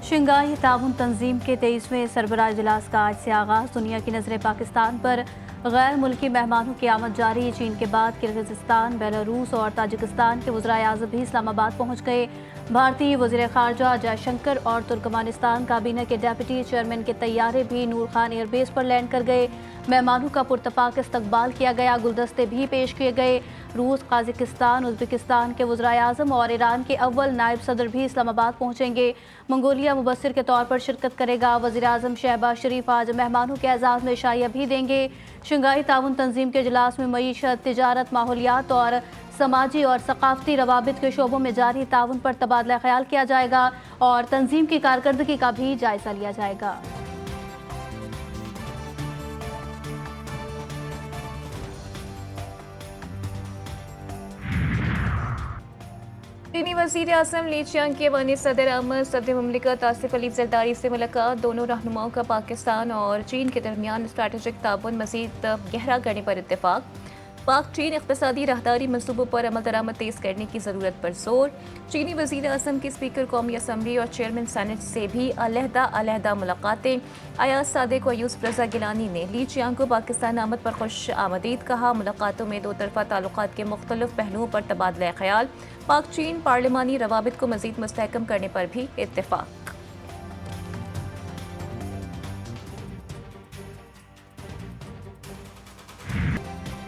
Shanghai ताउन तंजीम के 23वें सरबराह इजलास का आज से आगाज। दुनिया की नजरें पाकिस्तान पर। गैर मुल्की मेहमानों की आमद जारी। चीन के बाद किर्गिस्तान, बेलारूस और ताजिकिस्तान के वज़राए आज़म भी इस्लामाबाद पहुँच गए। भारतीय वज़ीर ख़ारजा जयशंकर और तुर्कमानिस्तान काबीना के डेप्यूटी चेयरमैन के तैयारे भी नूर खान एयरबेस पर लैंड कर गए। मेहमानों का पुरतपाक इस्तकबाल किया गया। गुलदस्ते भी पेश किए गए। रूस, काज़ाकिस्तान, उज़्बेकिस्तान के वज़राए आज़म और ईरान के अव्वल नायब सदर भी इस्लामाबाद पहुँचेंगे। मंगोलिया मुबस्सिर के तौर पर शिरकत करेगा। वज़ीर आज़म शहबाज शरीफ आज मेहमानों के एजाज़ में शाइया भी देंगे। शंघाई ताउन तंजीम के इजलास में मईशत, तिजारत, माहौलियात और समाजी और सकाफती रवाबित के शोबों में जारी ताउन पर तबादला ख्याल किया जाएगा और तंजीम की कारकर्दगी का भी जायजा लिया जाएगा। चीनी वज़ीर आज़म ली चियांग की अफ़गानी सदर अमन सदर मुमलिकत आसिफ अली ज़रदारी से मुलाकात। दोनों रहनुमाओं का पाकिस्तान और चीन के दरमियान स्ट्रैटेजिक ताउन मज़ीद गहरा करने पर इत्तेफाक। पाक चीन इक़्तिसादी राहदारी मनसूबों पर अमल दरामद तेज़ करने की ज़रूरत पर जोर। चीनी वज़ीर आज़म की स्पीकर कौमी असम्बली और चेयरमैन सेनेट से भी अलहदा मुलाकातें। अयाज सादिक और यूसुफ रज़ा गिलानी ने ली चियांग को पाकिस्तान आमद पर खुश आमदीद कहा। मुलाकातों में दो तरफ़ा ताल्लुकात के मुख्तलिफ पहलुओं पर तबादला ख्याल। पाक चीन पार्लिमानी रवाबित को मज़ीद मुस्तहकम करने पर भी इत्तेफाक।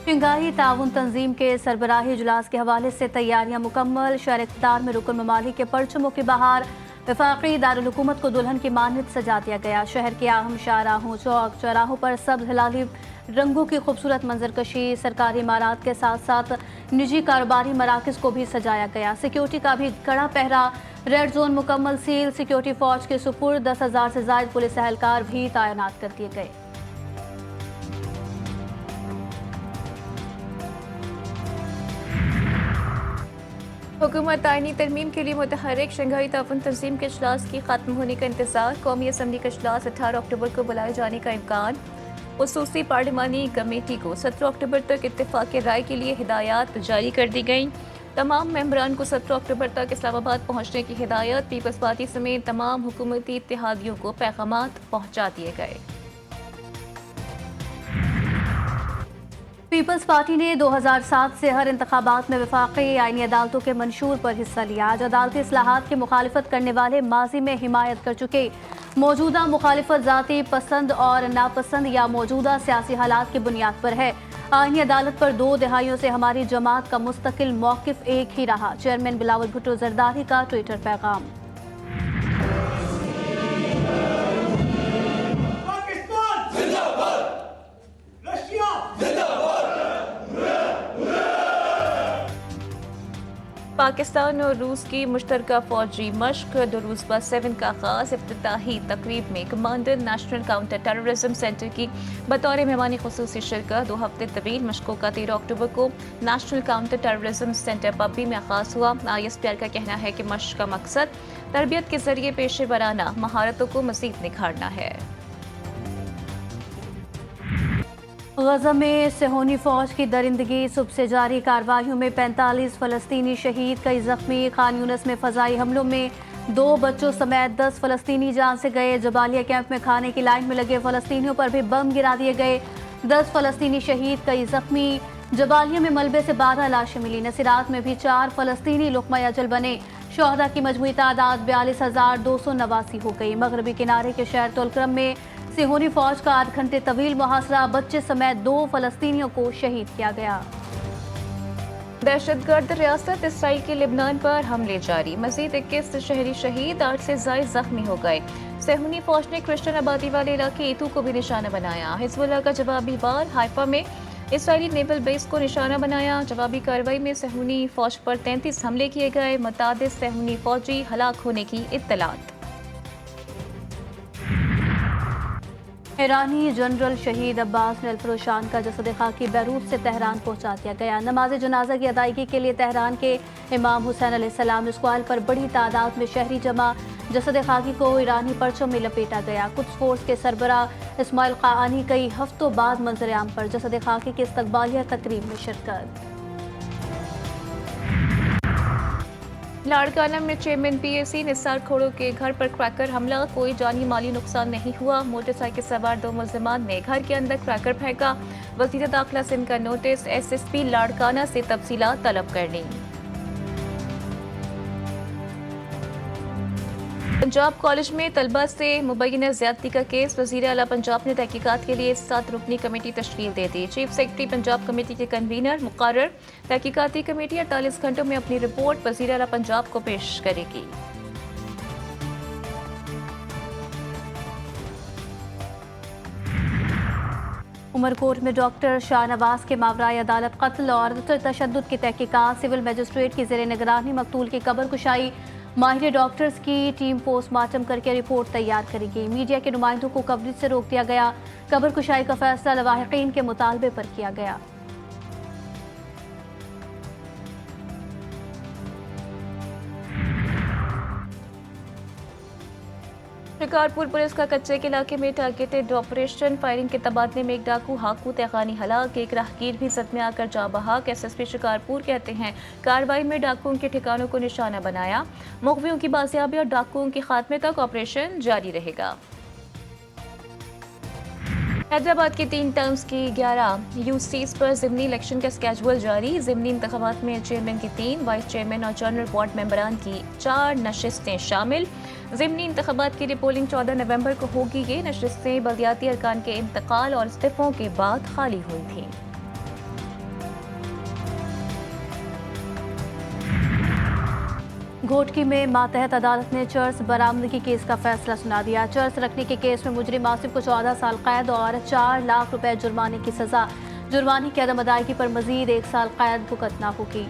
शंघाई ताउन तंजीम के सरबराही इजलास के हवाले से तैयारियां मुकम्मल। शहर इक़्तिदार में रुकन ममालिक के परचमों की बहार। वफाकी दारुल हुकूमत को दुल्हन की मानद सजा दिया गया। शहर के अहम शाहराहों, चौक चौराहों पर सब्ज़ हिलाली रंगों की खूबसूरत मंजरकशी। सरकारी इमारात के साथ साथ निजी कारोबारी मराकज़ को भी सजाया गया। सिक्योरिटी का भी कड़ा पहरा। रेड जोन मुकम्मल सील। सिक्योरिटी फौज के सुपुर्द। 10,000 से ज़ायद पुलिस एहलकार भी तैनात कर दिए गए। हुकूमत आईनी तरमीम के लिए मुतहर्रिक। शंघाई ताउन तंजीम के इजलास की खत्म होने का इंतजार। कौमी असम्बली का इजलास 18 अक्टूबर को बुलाए जाने का इम्कान। खुसूसी पार्लिमानी कमेटी को 17 अक्टूबर तक इत्तेफाक राय के लिए हिदायत जारी कर दी गई। तमाम मेंबरान को 17 अक्टूबर तक इस्लामाबाद पहुंचने की हिदायत। पीपल्स पार्टी समेत तमाम हुकूमती इत्तेहादियों को पैगामात पहुंचा दिए गए। पीपल्स पार्टी ने 2007 से हर इंतखाबात में वफाकी आईनी अदालतों के मंशूर पर हिस्सा लिया। आज अदालती इस्लाहात की मुखालिफत करने वाले माजी में हिमायत कर चुके। मौजूदा मुखालिफत ज़ाती पसंद और नापसंद या मौजूदा सियासी हालात की बुनियाद पर है। आईनी अदालत पर 2 दहाइयों से हमारी जमात का मुस्तकिल मौक़िफ़ एक ही रहा। चेयरमैन बिलावल भुट्टो ज़रदारी का ट्विटर पैगाम। पाकिस्तान और रूस की मुश्तरका फौजी मश्क दुरूज़बा 7 का आगाज़। इफ्तिताही तकरीब में commander national counter terrorism centre की बतौर मेहमानी खुसूसी शिरकत। 2 हफ्ते तवील मशकों का 13 अक्टूबर को नेशनल काउंटर टेररिज्म सेंटर पब्बी में आगाज़ हुआ। ISPR का कहना है कि मश्क का मकसद तरबियत के जरिए पेशे वराना महारतों को मज़ीद निखारना है। गज़ा में सेहोनी फौज की दरिंदगी। सुबह से जारी कार्रवाइयों में 45 फ़लस्तीनी शहीद, कई जख्मी। खान यूनिस में फ़ज़ाई हमलों में 2 बच्चों समेत 10 फ़लस्तीनी जान से गए। जबालिया कैंप में खाने की लाइन में लगे फ़लस्तीनियों पर भी बम गिरा दिए गए। 10 फ़लस्तीनी शहीद, कई जख्मी। जबालिया में मलबे से 12 लाशें मिली। नसीरात में भी 4 फ़लस्तीनी लुक़मा अजल बने। शहदा की मजमूई तादाद 42,289 हो गई। मगरबी किनारे के शहर तुलकरम में सेहोनी फौज का 8 घंटे तवील मुहासरा। बच्चे समेत 2 फ़लस्तीनियों को शहीद किया गया। दहशतगर्द रियासत इसराइल के लिबनान पर हमले जारी। मजीद 21 शहरी शहीद, 8 से ज़ायद जख्मी हो गए। सेहोनी फौज ने क्रिश्चियन आबादी वाले इलाके ईतू को भी निशाना बनाया। हिजबुल्लाह का जवाबी वार। हाइफा में इसराइली नेवल बेस को निशाना बनाया। जवाबी कार्रवाई में सेहोनी फौज पर 33 हमले किए गए। मुतादिद सेहोनी फौजी हलाक होने की इत्तलात। ईरानी जनरल शहीद अब्बास नेल्फरोशान का जसद खाकी बैरूत से तेहरान पहुंचा दिया गया। नमाज जनाजा की अदायगी के लिए तेहरान के इमाम हुसैन अलैहिस्सलाम स्क्वायर पर बड़ी तादाद में शहरी जमा। जसद खाकी को ईरानी परचम में लपेटा गया। कुद्स फोर्स के सरबराह इस्माइल क़ाआनी कई हफ्तों बाद मंजर आम पर जसद खाकी की इस्तकबालिया तकरीब में शिरकत। लाड़काना में चेयरमैन पीएसी निसार खोड़ो के घर पर क्रैकर हमला, कोई जानी माली नुकसान नहीं हुआ। मोटरसाइकिल सवार 2 मुल्जिमान ने घर के अंदर क्रैकर फेंका। वज़ीर दाखिला सिंध का नोटिस, एसएसपी लाड़काना से तफसीलात तलब करनी। पंजाब कॉलेज में तलबा से मुबैना ज्यादती का केस, वज़ीर आला पंजाब ने तहकीकात के लिए 7 रुकनी कमेटी तश्कील दे दी। चीफ सेक्रेटरी पंजाब कमेटी के कन्वीनर मुकर्रर। तहकीकाती कमेटी 48 घंटों में अपनी रिपोर्ट वज़ीर आला पंजाब को पेश करेगी। उमरकोट में डॉक्टर शाहनवाज के मावराए अदालत कत्ल और तशद्दुद की तहकीकात, सिविल मजिस्ट्रेट की ज़ेर निगरानी मकतूल की कब्र कुशाई। माहिर डॉक्टर्स की टीम पोस्टमार्टम करके रिपोर्ट तैयार करेगी। मीडिया के नुमाइंदों को कवरेज से रोक दिया गया। कब्र कुशाई का फैसला लवाहिकीन के मुतालबे पर किया गया। शिकारपुर पुलिस का कच्चे के इलाके में टारगेटेड ऑपरेशन, फायरिंग के तबादले में एक डाकू हाकू तहखानी हलाक, एक राहगीर भी सदमे आकर जा बहाक। एसएसपी शिकारपुर कहते हैं कार्रवाई में डाकुओं के ठिकानों को निशाना बनाया। मुखबियों की बाजियाबी और डाकुओं के खात्मे तक ऑपरेशन जारी रहेगा। हैदराबाद की 3 टर्म्स की 11 यूसीज पर ज़िमनी इलेक्शन का स्केजुअल जारी। ज़िमनी इंतखाबात में चेयरमैन की 3, वाइस चेयरमैन और जनरल वार्ड मेंबरान की 4 नशिस्तें शामिल। ज़िमनी इंतखाबात की रिपोलिंग 14 नवंबर को होगी। ये नशिस्तें बल्दियाती अरकान के इंतकाल और इस्तीफों के बाद खाली हुई थी। घोटकी में मातहत अदालत ने चर्स बरामदगी केस का फैसला सुना दिया। चर्स रखने के केस में मुजरिम आसिफ को 14 साल कैद और 4 लाख रुपए जुर्माने की सजा। जुर्माने की अदम अदायगी पर मजीद 1 साल कैद भुगतना होगी।